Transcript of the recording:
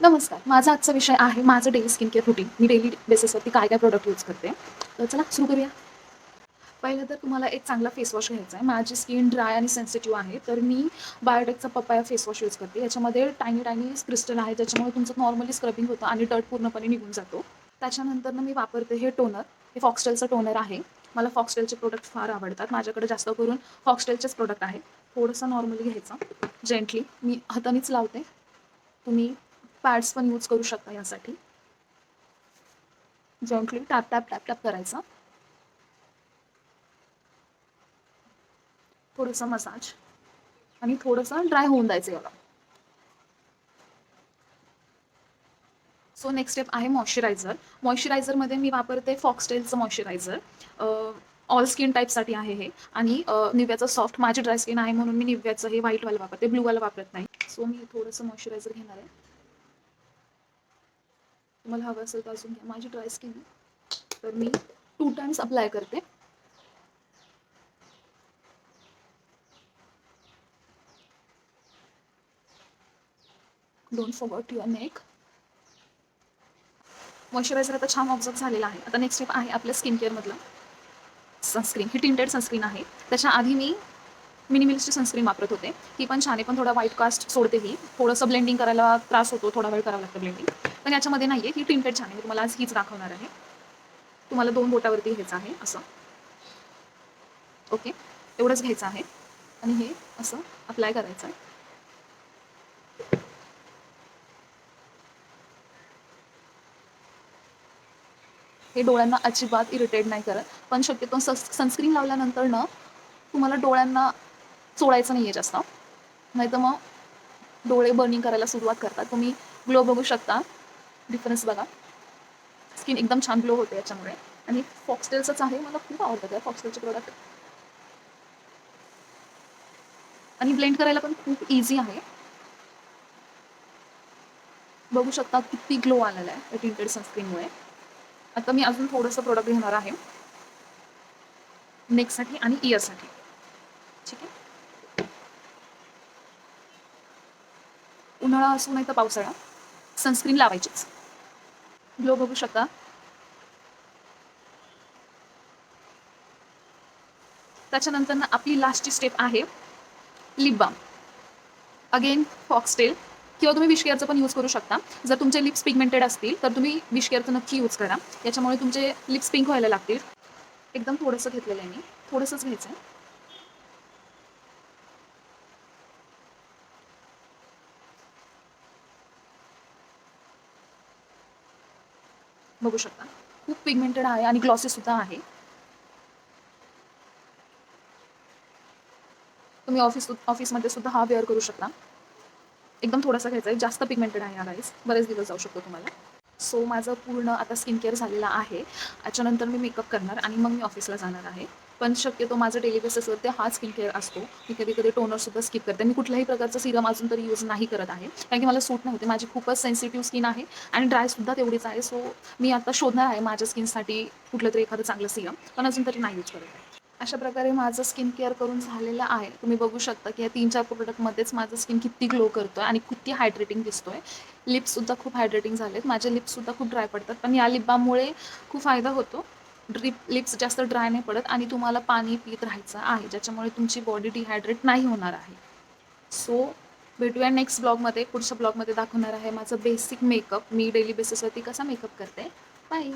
नमस्कार. माझा आजचा विषय आहे माझं डेली स्किन केअर रुटीन. मी डेली बेसिसवरती काय-काय प्रॉडक्ट यूज करते. तर चला सुरू करूया. पहिलं तर तुम्हाला एक चांगला फेस वॉश घ्यायचा आहे. माझी स्किन ड्राय आणि सेन्सिटिव्ह आहे. तर मी बायोटेकचा पपाया फेस वॉश यूज करते. याच्यामध्ये टायनी क्रिस्टल आहे, ज्याच्यामुळे तुमचं नॉर्मली स्क्रबिंग होतं आणि डर्ट पूर्णपणे निघून जातो. त्याच्यानंतर मी वापरते हे टोनर. हे फॉक्सटेलचं टोनर आहे. मला फॉक्सटेलचे प्रोडक्ट फार आवडतात. माझ्याकडे जास्त करून फॉक्सटेलचेच प्रोडक्ट आहेत. थोडंसं नॉर्मली घ्यायचं, जेंटली. मी हातानेच लावते. तुम्ही पॅड्स पण यूज करू शकता यासाठी. Gently tap tap tap tap करायचा. थोडंसं मसाज आणि थोडंसं ड्राय होऊन द्यायचं याला. सो नेक्स्ट स्टेप आहे मॉइश्चरायझर. मॉइश्चरायझरमध्ये मी वापरते फॉक्सटेलचं मॉइश्चरायझर. ऑल स्किन टाईपसाठी आहे हे. आणि निव्याचं सॉफ्ट. माझी ड्राय स्किन आहे म्हणून मी निव्याचं हे व्हाईटवालं वापरते, ब्लूवालं वापरत नाही. सो मी थोडंसं मॉइश्चरायझर घेणार आहे. तुम्हाला हवं असेल तर अजून घ्या. माझी ड्राय स्किन आहे तर मी 2 टाइम्स अप्लाय करते. Don't forget your neck. Moisturiser आता छान ऑब्झर्व झालेला आहे. आता नेक्स्ट स्टेप आहे आपल्या स्किन केअरमधलं सनस्क्रीन. ही टिंटेड सनस्क्रीन आहे. त्याच्या आधी मी मिनिमलिस्टची सनस्क्रीन वापरत होते. ती पण छान आहे, पण थोडा व्हाईट कास्ट सोडते ही. थोडंसं ब्लेंडिंग करायला त्रास होतो, थोडा वेळ करावं लागतं ब्लेंडिंग. पण याच्यामध्ये नाही आहे. ही टिंटेड छान आहे. मी तुम्हाला आज हीच दाखवणार आहे. तुम्हाला 2 बोटावरती घ्यायचं आहे असं. ओके. एवढंच घ्यायचं आहे आणि हे असं अप्लाय करायचं आहे. हे डोळ्यांना अजिबात इरिटेट नाही करत. पण शक्यतो सनस्क्रीन लावल्यानंतर ना तुम्हाला डोळ्यांना चोळायचं नाही आहे जास्त. नाहीतर मग डोळे बर्निंग करायला सुरुवात करतात. तुम्ही ग्लो बघू शकता. डिफरन्स बघा. स्किन एकदम छान ग्लो होते याच्यामुळे. आणि फॉक्सटेलचंच आहे. मला खूप आवडतं त्या फॉक्सटेलचे प्रोडक्ट. आणि ब्लेंड करायला पण खूप ईझी आहे. बघू शकता किती ग्लो आलेला आहे या टिंटेड सनस्क्रीनमुळे. आता मी अजून थोडंसं प्रोडक्ट घेणार आहे नेकसाठी आणि इयरसाठी. ठीक आहे. उन्हाळा असो नाही तर पावसाळा, सनस्क्रीन लावायचीच. ग्लो बघू शकता. त्याच्यानंतर ना आपली लास्टची स्टेप आहे लिप बाम. अगेन फॉक्सटेल किंवा तुम्ही विश केअरचं पण यूज करू शकता. जर तुमचे लिप्स पिगमेंटेड असतील तर तुम्ही विश केअरचं नक्की यूज करा. याच्यामुळे तुमचे लिप्स पिंक व्हायला लागतील. एकदम थोडंसं घेतलेलं आहे मी. थोडंसंच घ्यायचं आहे. बघू शकता. खूप पिगमेंटेड आहे आणि ग्लॉसीसुद्धा आहे. तुम्ही ऑफिसमध्ये सुद्धा हा वेअर करू शकता. एकदम थोडासा घ्यायचा आहे. जास्त पिगमेंटेड आहे हा गाईज. बरेच दिवस जाऊ शकतो तुम्हाला. सो माझं पूर्ण आता स्किन केअर झालेलं आहे. याच्यानंतर मी मेकअप करणार आणि मग मी ऑफिसला जाणार आहे. पण शक्यतो माझं डेली बेसिसवरती हा स्किन केअर असतो. मी कधी-कधी टोनरसुद्धा स्किप करते. मी कुठल्याही प्रकारचं सिरम अजून तरी यूज नाही करत आहे. कारण की मला सूट नाही होते. माझी खूपच सेन्सिटिव्ह स्किन आहे आणि ड्रायसुद्धा तेवढीच आहे. सो मी आता शोधणार आहे माझ्या स्किनसाठी कुठलंतरी एखादं चांगलं सिरम. पण अजून तरी नाही यूज करत आहे. अशा प्रकारे माझं स्किन केअर करून झालेलं आहे. तुम्ही बघू शकता की या 3-4 प्रोडक्टमध्येच माझं स्किन किती ग्लो करतोय आणि किती हायड्रेटिंग दिसतोय. लिप्ससुद्धा खूप हायड्रेटिंग झालेत. माझे लिप्ससुद्धा खूप ड्राय पडतात. पण या लिप बाममुळे खूप फायदा होतो. लिप्स जास्त ड्राय नाही पडत आणि तुम्हाला पाणी पीत राहायचं आहे, ज्याच्यामुळे तुमची बॉडी डिहायड्रेट नाही होणार आहे. सो भेटूया नेक्स्ट ब्लॉगमध्ये. पुढच्या ब्लॉगमध्ये दाखवणार आहे माझं बेसिक मेकअप. मी डेली बेसिसवरती कसा मेकअप करते. बाय.